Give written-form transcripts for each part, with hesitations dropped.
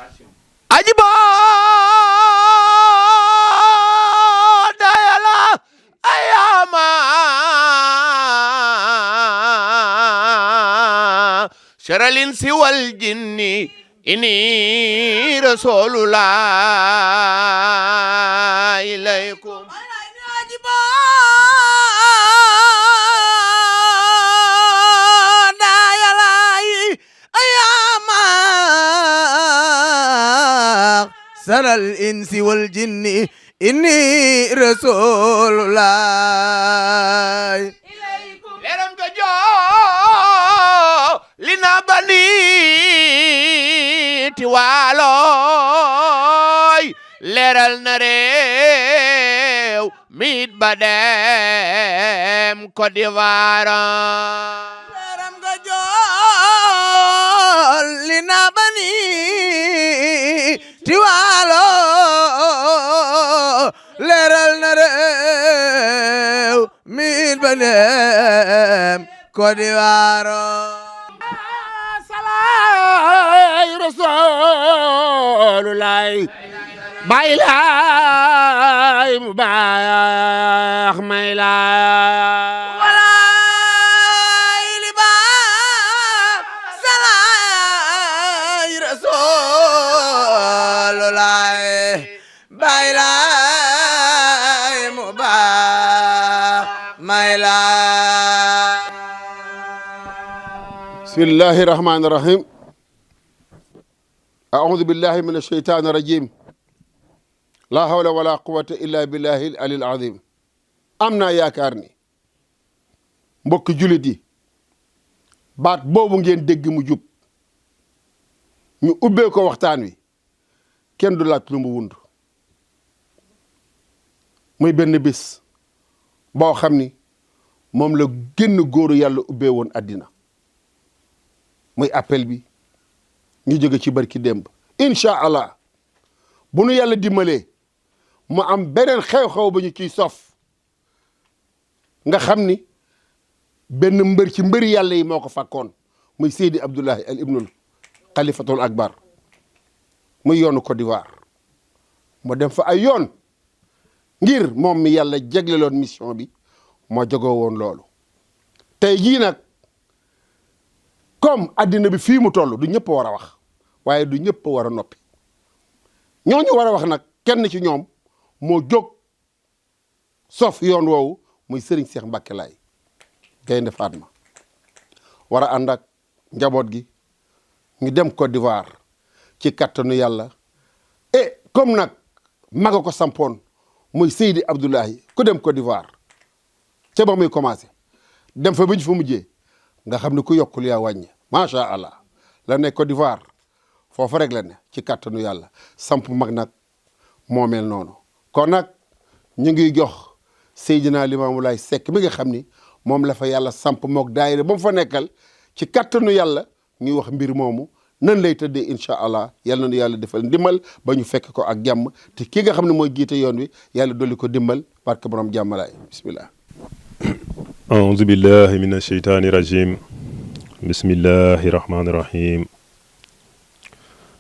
ajibo dayala ayama sharalin siwal jinni ini rasulullah ilaykum ajibo dayala ayama saral insi wal jinni inni rasulullah ilaykum leram ga jo lina bani ti waloy leral na rew mit badem Côte d'Ivoire leram ga jo lina bani ti walo leral na rew mit badem Côte d'Ivoire salay rasulullah baylay mu baax may la walay li baax salay rasulullah baylay mu baax may la bismillahi rahmani rahim a'udhu billahi minash shaitani rajim la hawla wala quwwata illa billahi al-aliyyil azim am naa yaakaar ni mbokk jullit yi baat boobu ngeen dégg mu jub ñu ubbee ko waxtaan wi kenn du laaj lu mu wund muy benn bis boo xam ni moom la génn góoru yàlla ubbee woon àddina muy appel bi ñu jóge ci barki démb incha allah bu nu yàlla dimbalee mu am beneen xew-xew ba ñu ciy sof nga xam ni benn mbër ci mbëri yàlla yi moo ko fakkoon muy Seydi Abdoulahi al ibnul xalifatul akbar muy yoonu Côte d'Ivoire mu dem fa ay yoon ngir moom mi yàlla jegleloon mission bi moo jogoo woon loolu tey jii nag comme addina bi fii mu toll du ñëpp war a wax waaye du ñëpp war a noppi ñooñu war a wax nag kenn ci ñoom moo jóg sof yoon woowu muy Serigne Cheikh Mbacké Laye Gaynde Fatma war a ànd ak njaboot gi ñu dem Côte d'Ivoire ci kattanu yàlla et comme nag maga ko sampoon muy Seydi Abdoulahi ku dem Côte d'Ivoire ca ba muy commencé dem fa ba ñu fa mujjee nga xam ne ku yokkul yaa wàññi macha allah la ne Côte d'Ivoire foofu rek la ne ci kàttanu yàlla samp mag nag moo mel noonu kon nag ñu ngi jox Seydina Limaamu Laay Sekk mi nga xam ni moom la fa yàlla samp mook daayira ba mu fa nekkal ci kàttanu yàlla ñuy wax mbir moomu nan lay tëddee incha allah yàlla na yàlla defal ndimbal ba ñu fekk ko ak jàmm te ki nga xam ne mooy jiite yoon wi yàlla dolli ko dimbal parce que borom jàmmalaay bismillah أعوذ بالله من الشيطان الرجيم بسم الله الرحمن الرحيم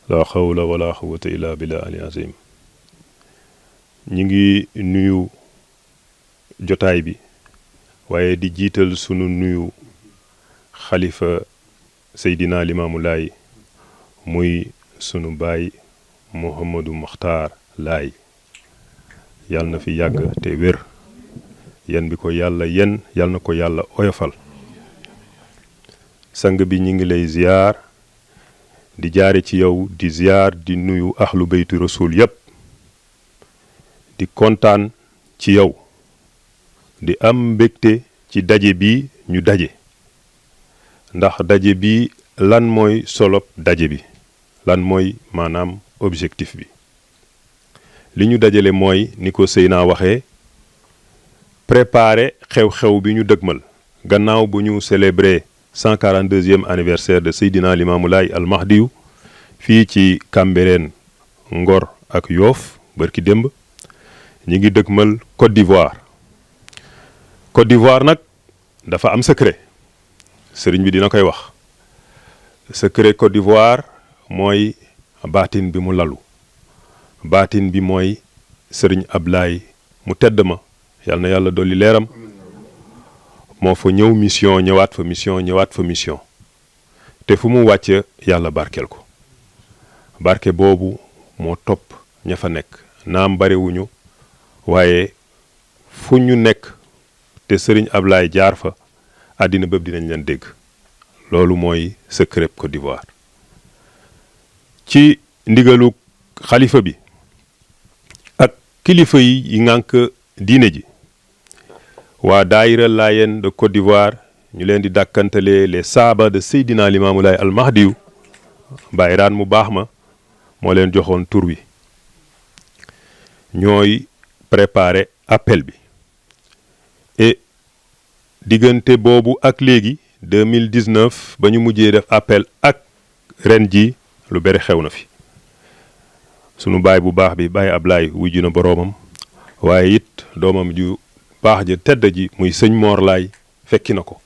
لا حول ولا قوة إلا بالله العظيم ñi ngi nuyu jotaay bi waaye di jiital sunu nuyu xalifa Seydina Limaamu Laay muy sunu baay Mouhamadou Makhtar Laay yàlla na fi yàgg te wér yen bi ko yàlla yen yàlla na ko yàlla oyofal sang bi ñi ngi lay ziyaar di jaare ci yow di ziyaar di nuyu ahlu baytu rasul yépp di kontaan ci yow di am mbégte ci daje bi ñu daje ndax daje bi lan mooy solop daje bi lan mooy maanaam objectif bi li ñu dajale mooy ni ko Seyna waxee préparer xew-xew bi ñu dëgmal gannaaw bu ñu célébrer 142e anniversaire de Seydina Limaamu Laay al Mahdiyu fii ci Cambérène Ngor ak Yoff bërki démb ñi ngi dëgmal Côte d'Ivoire Côte d'Ivoire nag dafa am secret sëriñ bi dina koy wax secret Côte d'Ivoire mooy baatin bi mu lalu baatin bi mooy sëriñ Ablaay mu tedd ma yal na yàlla dolli leeram moo fa ñëw mission ñëwaat fa mission ñëwaat fa mission te fu mu wàcc yàlla barkeel ko barke boobu moo topp ña fa nekk naam barewuñu waaye fu ñu nekk te sëriñ Ablaay jaar fa àddina bépp dinañ leen dégg loolu mooy secret Côte d'Ivoire ci ndigalu xalifa bi ak kilifa yi ngànk diine ji waa daayira Laayeen de Côte d'Ivoire ñu leen di dàkkantalee les saaba de Seydina Limaamu Laay al Mahdiyu bayraan mu baax ma moo leen joxoon tur wi ñooy préparer appel bi et diggante boobu ak léegi 2019 ba ñu mujjee def appel ak ren ji lu bari xew na fi sunu baay bu baax bi Baay Ablaay wujju na boroomam waaye it doomam ju baax ja tedd ji muy sëñ Mor Laay fekki na ko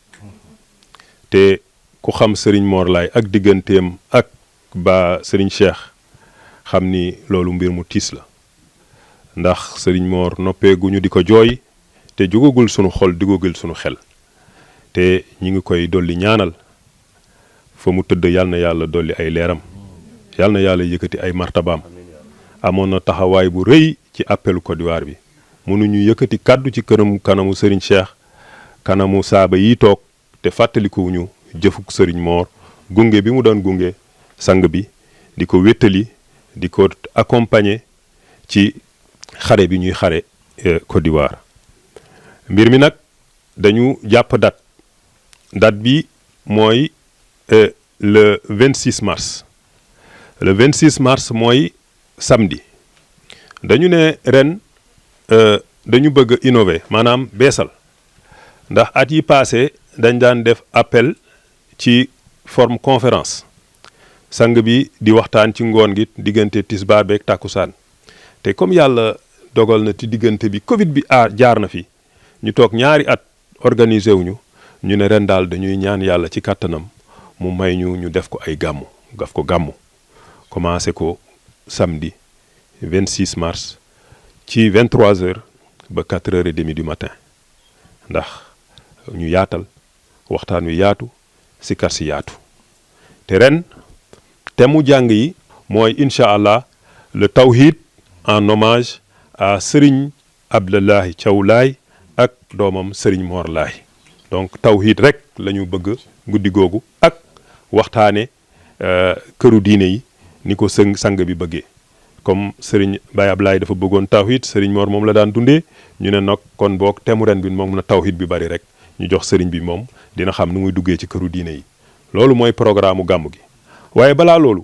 te ku xam sëriñ Mor Laay ak digganteem ak ba sëriñ Cheikh xam ni loolu mbir mu tiis la ndax sëriñ Mor noppeeguñu di ko jooy te jugagul sunu xol digagul sunu xel te ñi ngi koy dolli ñaanal fa mu tëdd yal na yàlla dolli ay leeram yal na yàlla yëkkati ay martabaam amoon na taxawaay bu rëy ci appelu Côte d'Ivoire bi mënuñu yëkkati kàddu ci kanamu sëriñ Cheikh kanamu saaba yi toog te fàttalikuwuñu jëfuk sëriñ Mor gunge bi mu doon gunge sang bi di ko wéttali di ko accompagner ci xare bi ñuy xare Côte d'Ivoire mbir mi nag dañu jàpp date bi mooy le 26 mars le 26 mars mooy samedi dañu ne ren dañu bëgg innover maanaam beesal ndax at yi passé dañ daan def appel ci forme conférence sang bi di waxtaan ci ngoon gi diggante tisbaar beeg tàkkusaan te comme yàlla dogal na ci diggante bi Covid bi jaar na fi ñu toog ñaari at organiser wuñu ñu ne ren daal dañuy ñaan yàlla ci kàttanam mu may ñu def ko ay gàmmu commencé ko samedi 26 mars ci 23h ba 4h30 du matin ndax ñu yaatal waxtaan wi yaatu sikar si yaatu te ren te mu jàng yi mooy incha allah le tawhid en hommage à Serigne Abdoulaye Thiaw Laye ak doomam Serigne Mor Laye donc tawhid rek la ñu bëgg guddi googu ak waxtaane këru diine yi ni ko sang bi bëggee comme Serigne Baye Ablaye dafa bëggoon tawhid Serigne Mor moom la daan dundee ñu ne nag kon boog temu ren bi moom na tawhid bi bari rek ñu jox Serigne bi moom dina xam nu muy duggee ci këru diine yi loolu mooy programme gàmmu gi waaye balaa loolu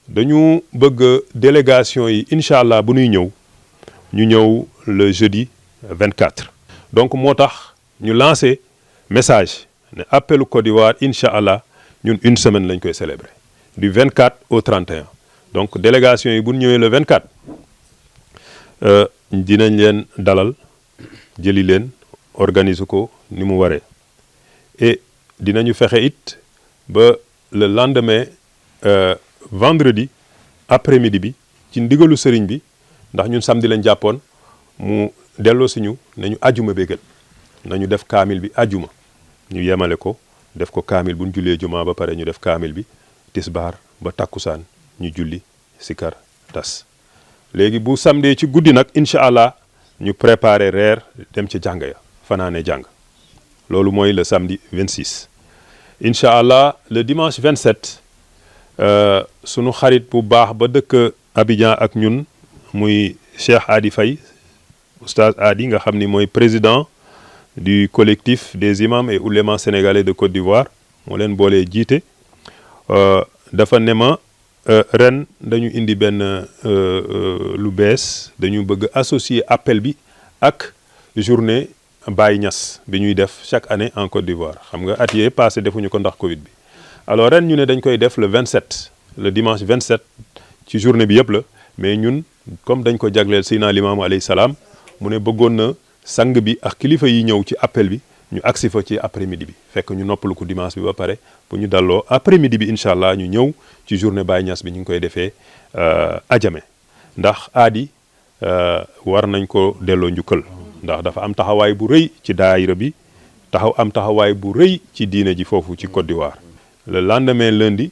dañu bëgg délégation yi incha allah bu ñuy ñëw ñu ñëw le jeudi 24 donc moo tax ñu lancé message ne appelu Côte d'Ivoire incha allah ñun une semaine lañ koy célébrer du 24 au 31 donc délégation yi bu ñu ñëwee le 24 dinañ leen dalal jëli leen organiser ko ni mu waree et dinañu fexe it ba le lendemain vendredi après-midi bi ci ndigalu sëriñ bi ndax ñun samedi lañ jàppoon mu delloo si ñu nañu ajuma bégal nañu def kaamil bi ajuma ñu yemale ko def ko kaamil bu ñu jullee juma ba pare ñu def kaamil bi tisbaar ba takkusaan ñu julli sikar tas léegi bu samedi ci guddi nag incha allah ñu préparer reer dem ci jàng ya fanaane jàng loolu mooy le samedi 26 incha allah le dimanche 27 sunu xarit bu baax ba dëkk Abidjan ak ñun muy Cheikh Adi Faye oustaz Adi nga xam ni mooy président du collectif des imams et oulémas sénégalais de Côte d'Ivoire moo leen boolee jiite dafa ne ma ren dañu indi benn lu bees dañu bëgg associer appel bi ak journée Baye Niass bi ñuy def chaque année en Côte d'Ivoire xam nga at yee passé defuñu ko ndax Covid bi alors ren ñu ne dañ koy def le 27 le dimanche 27 ci journée bi yëpp la mais ñun comme dañ ko jagleel Seydina Limaamu alayhi salaam mu ne bëggoon na sang bi ak kilifa yi ñëw ci appel bi ñu agsi fa ci après midi bi fekk ñu noppalu ko dimanche bi ba pare bu ñu dalloo après midi bi incha allah ñu ñëw ci journée Baye Niass bi ñu ngi koy defee Adjamé ndax aadi war nañ ko delloo njukkal ndax dafa am taxawaay bu rëy ci daayira bi am taxawaay bu rëy ci diine ji foofu ci Côte d'Ivoire. Le lendemain lundi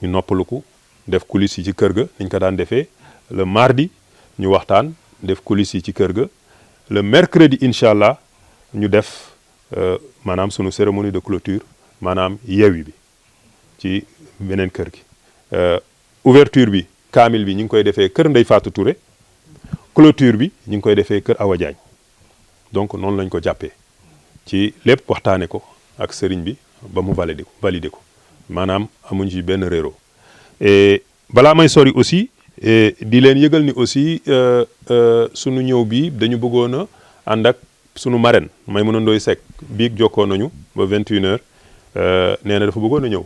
ñu noppaluku def coulisses yi ci kër ga niñ ko daan defee le mardi ñu waxtaan def coulisses yi ci kër ga le mercredi incha allah ñu def maanaam sunu cérémonie de clôture maanaam yeewi bi ci beneen kër gi. Ouverture bi kaamil bi ñu ngi koy defee kër Ndeye Fatou Touré clôture bi ñu ngi koy defee kër Awa Diagne donc noonu lañ ko jàppee ci lépp waxtaane ko ak sëriñ bi ba mu validé ko maanaam amuñ ci benn réero et balaa may sori aussi di leen yëgal ni aussi sunu ñëw bi dañu bëggoon a ànd ak sunu marraine Maïmouna Ndoye Seck biig jokkoo nañu ba 21h nee na dafa bëggoon a ñëw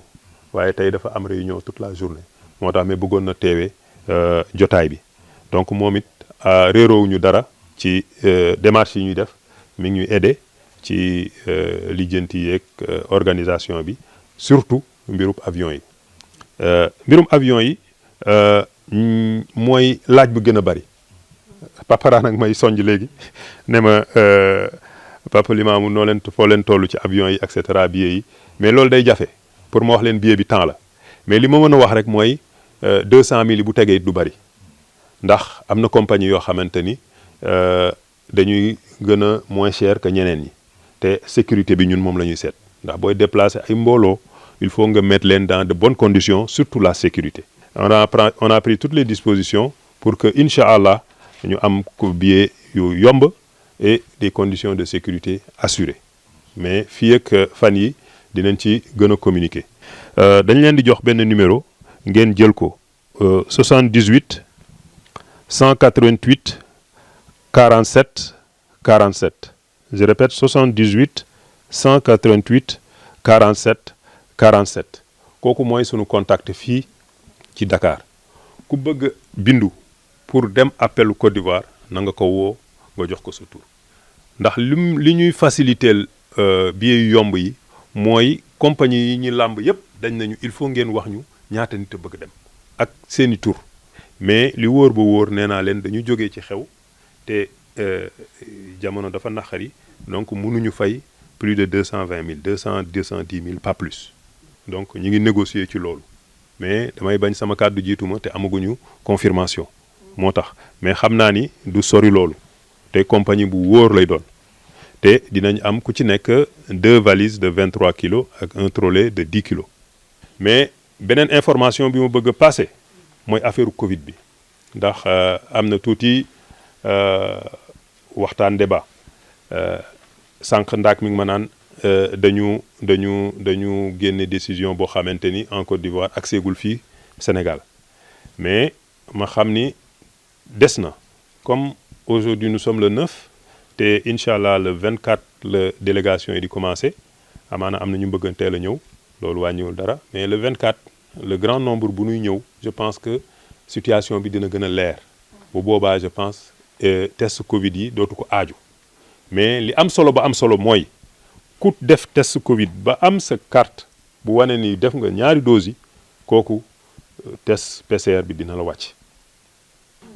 waaye tey dafa am réunion toute la journée moo tax mais bëggoon na teewee jotaay bi donc moom it réeroowuñu dara ci démarche yi ñuy def mi ngi ñuy aidé ci lijjanti yeeg organisation bi surtout mbirum avion yi mooy laaj bu gën a bari papara nag may sonj léegi ne ma papa Limamou noo leen foo leen toll ci avion yi et cetera billets yi mais loolu day jafe pour ma wax leen billet bi temps la mais li ma mën a wax rek mooy 200 000 bu tegee du bari ndax am na compagnie yoo xamante ni dañuy gën a moins cher que ñeneen ñi te sécurité bi ñun moom la ñuy seet ndax booy déplacer ay mbooloo il faut nga mettre leen dans de bonnes conditions surtout la sécurité. On a pris toutes les dispositions pour que incha allah ñu am ko billet yu yomb et des conditions de sécurité assurées mais fii ak fan yi dinañ ci gën a communiquer. dañ leen di jox benn numéro ngeen jël ko 78 188 47 47 je répète 78 188 47 47 kooku mooy sunu contact fii ci Dakar ku bëgg bindu pour dem appelu Côte d'Ivoire na nga ko woo nga jox ko sa tur ndax li ñuy faciliter billet yu yomb yi mooy compagnie yi ñu làmb yépp dañ nañu il faut ngeen wax ñu ñaata nit a bëgg dem ak seeni tur mais li wóor ba wóor nee naa leen dañu jógee ci xew te jamono dafa naqari donc mënuñu fay plus de 220 000 210 000 pas plus donc ñu ngi négocier ci loolu mais damay bañ sama kàddu jiituma te amaguñu confirmation moo tax mais xam naa ni du sori loolu te compagnie bu wóor lay doon te dinañ am ku ci nekk 2 valises de 23 kilos ak un trolley de 10 kilos mais beneen information bi ma bëgg a passé mooy affaire Covid bi ndax am na tuuti waxtaan débat sànq ndaak mi ngi ma naan dañu génne décision boo xamante ni en Côte d'Ivoire ak seegul fii Sénégal mais ma xam ni des na comme aujourd'hui nous sommes le 9 te incha allah le 24 la délégation yi di commencé amaana am na ñu bëgganteel a ñëw loolu wàññiwul dara mais le 24 le grand nombre bu ñuy ñëw je pense que situation bi dina gën a leer bu boobaa je pense test Covid yi dootu ko aaju mais li am solo ba am solo mooy ku def test Covid ba am sa carte bu wane ni def nga ñaari doses yi kooku test PCR bi dina la wàcc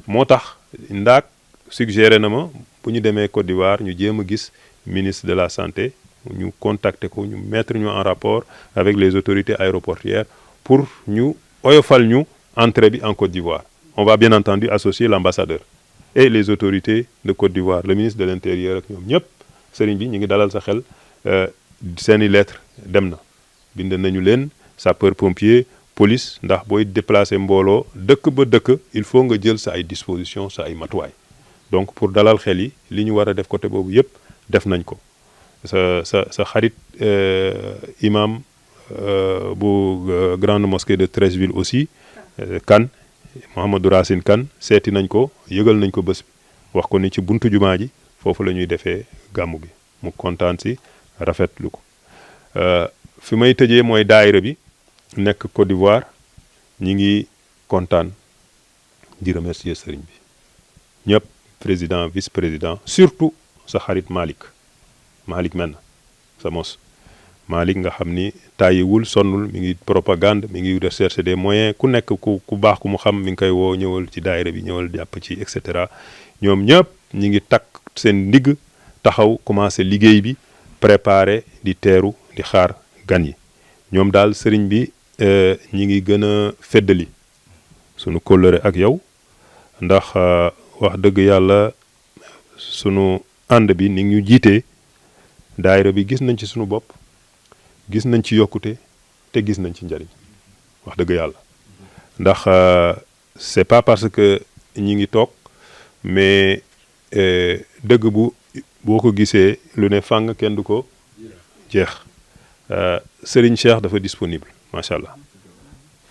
moo tax ndaak suggéré na ma bu ñu demee Côte d'Ivoire ñu jéem a gis ministre de la santé ñu contacter ko ñu mettre ñu en rapport avec les autorités aéroportuaires pour ñu oyofal ñu entrée bi en Côte d'Ivoire. On va bien entendu associer l'ambassadeur et les autorités de Côte d'Ivoire le ministre de l'Intérieur ak ñoom ñëpp sëriñ bi ñu ngi dalal sa xel seeni lettre dem na bind nañu leen sapeur pompier police ndax booy déplacer mbooloo dëkk ba dëkk il faut nga jël sa ay dispositions sa ay matuwaay donc pour dalal xel yi li ñu war a def côté boobu yëpp def nañ ko sa xarit imam bu grande mosquée de Treichville aussi Kane Mouhamadou Racine Kane seeti nañ ko yëgal nañ ko bés bi wax ko ni ci buntu jumaa ji foofu la ñuy defee gàmmu gi mu kontaan si rafetlu ko fi may tëjee mooy daayira bi nekk Côte d'Ivoire ñi ngi kontaan di remercier sëriñ bi ñëpp président vice-président surtout sa xarit Malick Menn sa mos Malick nga xam ni tàyyiwul sonnul mi ngi propagande mi ngi recherche des moyens ku nekk ku baax ku mu xam mi ngi koy woo ñëwal ci daayira bi ñëwal jàpp ci et cetera ñoom ñëpp ñi ngi takk seen ndigg taxaw commencé liggéey bi préparé di teeru di xaar gan yi ñoom daal sëriñ bi ñi ngi gën a feddali sunu kóllëre ak yow ndax wax dëgg yàlla sunu ànd bi ni ñu jiitee daayira bi gis nañ ci sunu bopp gis nañ ci yokkute te gis nañ ci njariñ wax dëgg yàlla ndax c'est pas parce que ñi ngi toog mais dëgg boo ko gisee lu ne fàng kenn du ko jeex Serigne Cheikh dafa disponible macha allah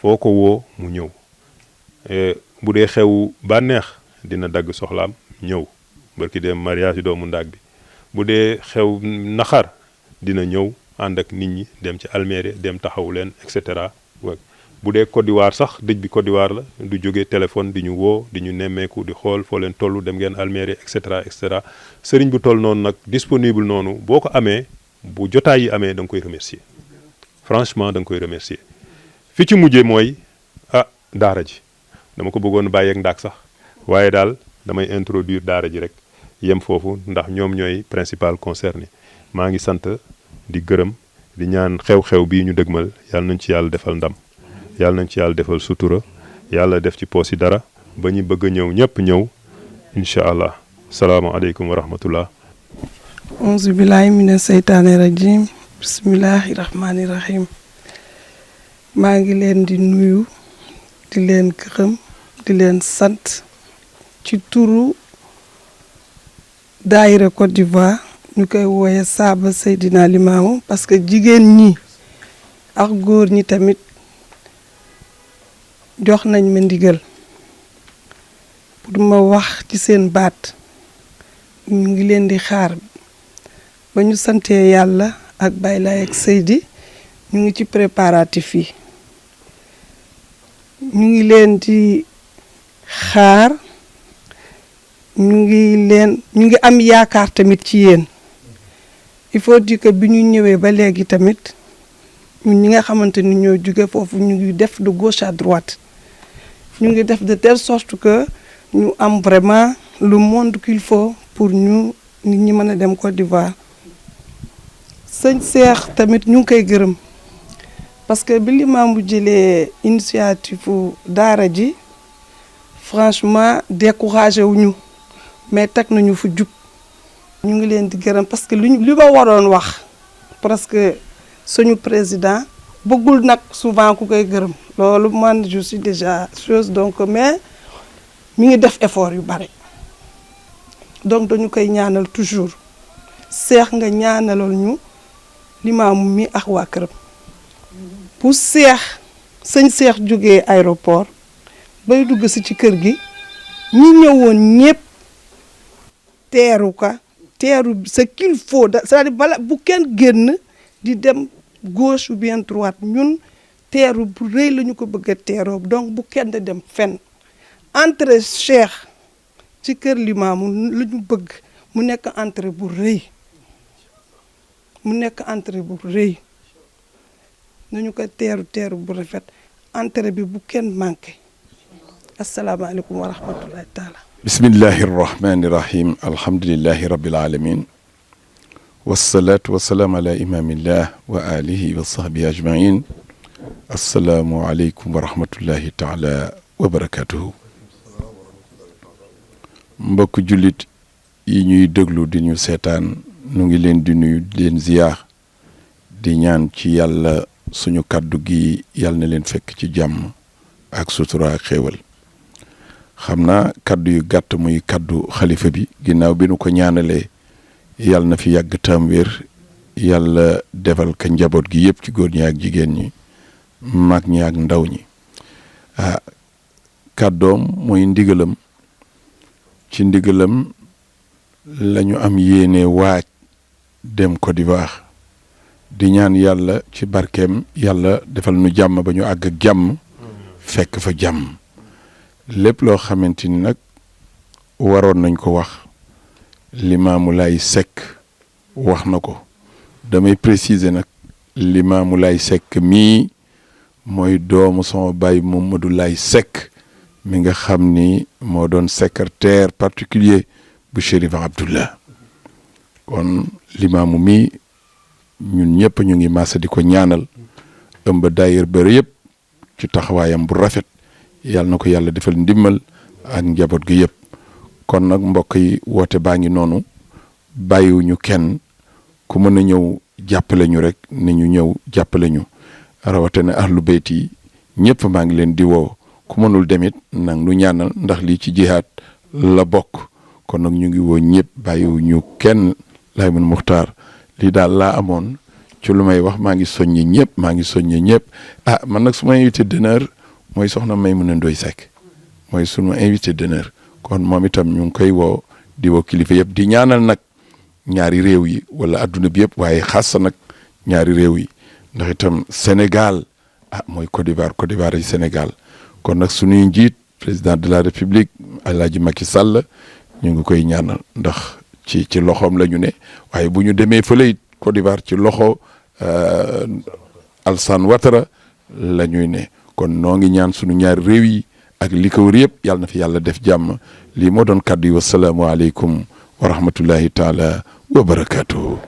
foo ko woo mu ñëw bu dee xew bànneex dina dagg soxlaam ñëw barki dem mariage doomu ndaag bi bu dee xew naxar dina ñëw ànd ak nit ñi dem ci almérie dem taxawu leen et cetera bu dee Côte d'Ivoire sax dëj bi Côte d'Ivoire la du jógee téléphone di ñu woo di ñu nemmeeku di xool foo leen toll dem ngeen almérie et cetera sëriñ bu toll noonu nag disponible noonu boo ko amee bu jotaay yi amee da nga koy remercier franchement da nga koy remercier fi ci mujjee mooy daara ji dama ko bëggoon bàyyeeg ndaak sax waaye daal damay introduire daara ji rek yem foofu ndax ñoom ñooy principal concerné maa ngi sant di gërëm di ñaan xew-xew bii ñu dëgmal yàlla nañ ci yàlla defal ndam yàlla nañ ci yàlla defal sutura yàlla def ci poosi dara ba ñu bëgg a ñëw ñëpp ñëw incha allah salaamaaleykum wa rahmatullah auzu billahi mina seytaani rajim bismillahi rahmaani rahim maa ngi leen di nuyu di leen gërëm di leen sant ci turu daayira Côte d'Ivoire ñu koy wooye Saaba Seydina Limaamu parce que jigéen ñi ak góor ñi tamit jox nañ ma ndigal pour ma wax ci seen baat ñu ngi leen di xaar ba ñu santee yàlla ak Baylaay ak Seydi ñu ngi ci préparatif yi ñu ngi leen di xaar ñu ngi am yaakaar tamit ci yéen il faut dire que bi ñu ñëwee ba léegi tamit ñun ñi nga xamante ni ñoo jóge foofu ñu ngi def de gauche à droite ñu ngi def de telle sorte que ñu am vraiment le monde qu'il faut pour ñu nit ñi mën a dem Côte d'Ivoire sëñ Cheikh tamit ñu ngi koy gërëm parce que bi Limaamu jëlee initiative daara ji franchement découragé wuñu mais teg nañu fu jub ñu ngi leen di gërëm parce que li ma waroon wax parce que suñu président bëggul nag souvent ku koy gërëm loolu man je suis déjà chose donc mais mi ngi def effort yu bari donc dañu koy ñaanal toujours Cheikh nga ñaanalal ñu Limaamu mi ak waa këram bu sëñ Cheikh jógee aéroport bay dugg si ci kër gi ñi ñëwoon ñëpp teeru ce qu'il faut c'est-à-dire bala bu kenn génn di dem gauche ou bien droite ñun teeru bu rëy la ñu ko bëgg a teeroo donc bu kenn dem fenn entrée Cheikh ci kër Limaamu la ñu bëgg mu nekk entrée bu rëy nañu ko teeru bu rafet entrée bi bu kenn manqué asalaamaaleykum wa rahmatullahi taala bismillahi irrahmani irrahim alhamdulilahi rabbil alamin wasalaatu wasalaam ala imamillah wa alihi wa sahbihi ajmain asalaamu aleykum wa rahmatullahi taala wa barakatuhu mbokk jullit yi ñuy déglu di ñu seetaan nu ngi leen di nuyu di leen ziyaar di ñaan ci yàlla suñu kàddu gi yàlla na leen fekk ci jàmm ak sutura ak xéewal xam naa kàddu yu gàtt muy kàddu xalifa bi ginnaaw bi nu ko ñaanalee yàlla na fi yàgg tam wér yàlla defal ka njaboot gi yëpp ci góor ñi ak jigéen ñi mag ñi ak ndaw ñi kàddoom mooy ndigalam ci ndigalam lañu am yéene waaj dem Côte d'Ivoire di ñaan yàlla ci barkeem yàlla defal nu jàmm ba ñu àgg ak jàmm fekk fa jàmm lépp loo xamante ni nag waroon nañ ko wax Limaamu Laay Sekk wax na ko damay préciser nag Limaamu Laay Seck mii mooy doomu sama baay Mamadou Laay Seck mi nga xam ni moo doon secrétaire particulier bu Chérif Abdoullah kon limaamu mi ñun ñëpp ñu ngi maasa di ko ñaanal ëmb daayir bëri yëpp ci taxawaayam bu rafet yàlla na ko yàlla defal ndimmal ak njaboot gi yëpp kon nag mbokk yi woote baa ngi noonu bàyyiwuñu kenn ku mën a ñëw jàppale ñu rek ni ñu ñëw jàppale ñu rawatina ahlu bayt yi ñëpp maa ngi leen di woo ku mënul demit nag nu ñaanal ndax lii ci jihaad la bokk kon nag ñu ngi woo ñëpp bàyyiwuñu kenn lay mun muxtaar lii daal laa amoon ci lu may wax maa ngi soññi ñëpp man nag suma invité d'honneur mooy soxna Maymuna Ndoy Seck mooy suma invité d'honneur kon moom itam ñu ngi koy woo di woo kilifa yëpp di ñaanal nag ñaari réew yi wala adduna bi yëpp waaye xassa nag ñaari réew yi ndax itam Sénégal mooy Côte d'Ivoire yi Sénégal kon nag suñuy njiit président de la République Alaaji Macky Sall ñu ngi koy ñaanal ndax ci loxoom la ñu ne waaye bu ñu demee fële it Côte d'Ivoire ci loxo Alassane Ouattara la ñuy ne kon noo ngi ñaan sunu ñaari réew yi ak li ko wër yëpp yàlla na fi yàlla def jàmm lii moo doon kàddu yi wasalaamu aleykum wa rahmatullahi taala wa barakaatuhu.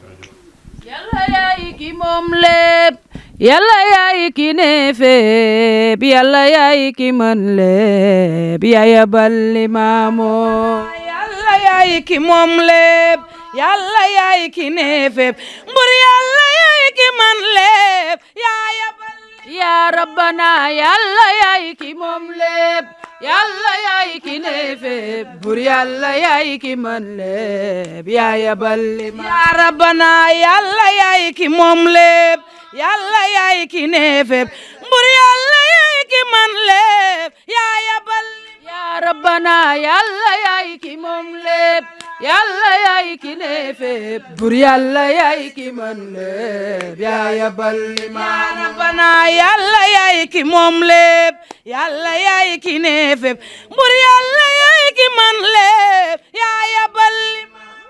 Yàlla yaay ki moom lépp yàlla yaay ki ne fépp yàlla yaay ki mën lépp yaaya bal limaamoo yàlla yaay ki moom lépp yàlla yaay ki ne fépp mbur yàlla yaay ki man lépp yaaya bal yaa rabbana yàlla yaay ki moom lépp yàlla yaay ki ne fépp bur yàlla yaay ki mën lépp yaaya bal limaamoo yaa rabbana yàlla yaay ki moom lépp yàlla yaay ki ne fépp mbur yàlla yaay ki man lépp yaaya bal yaa rabbana yàlla yaay ki moom lépp yàlla yaay ki ne fépp bur yàlla yaay ki mën lépp yaaya bal yaa rabbana yàlla yaay ki moom lépp yàlla yaay ki ne fépp mbur yàlla yaay ki man lépp yaaya bal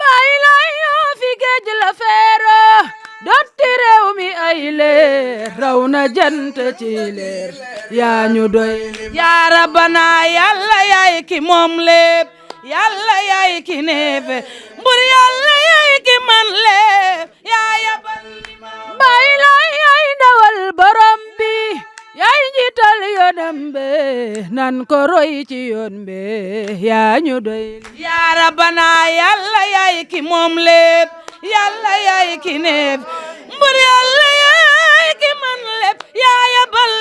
bàyyi lay yoo fi géej la feero dotti réew mi ay leer raw na jant ci leer yaa ñu doy yaa rabbana yàlla yaay ki moom lépp yàlla yaay ki ne fépp mbur yàlla yaay ki man lépp yaaya bal bàyyi lay yaay ndawal borom bi yaay njiital yoonam be nan ko roy ci yoon be yaa ñu doy yaa rabbana yàlla yaay ki moom lépp yàlla yaay ki ne fépp mbur yàlla yaay ki man lépp yaaya bal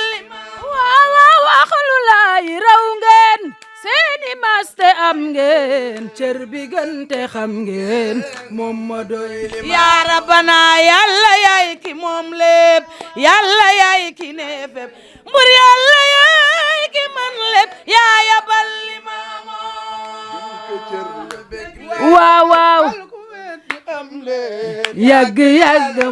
waaw waxlu laay raw ngeen seeni maste am ngeen cër bi gënte xam ngeen moom ma doy yaa rabbana yàlla yaay ki moom lépp yàlla yaay ki ne fépp mbur yàlla yaay ki man lépp yaaya bal waaw yàgg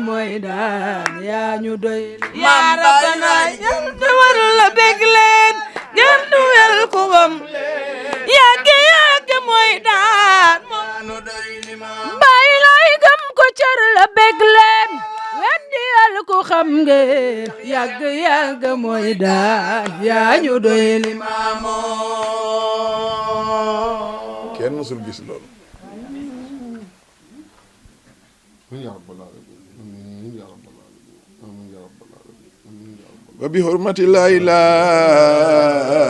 mooy daan yaa ñu doy yaa rabbana ñant war la bég leen ñant wel ku gëm yàgg mooy daan bàyyi lay gëm ko cër la bég leen weddi yal ku xam ngeen yàgg mooy daan yaa ñu doy kenn mësul gis loolu. wa bi hurmati la ilaha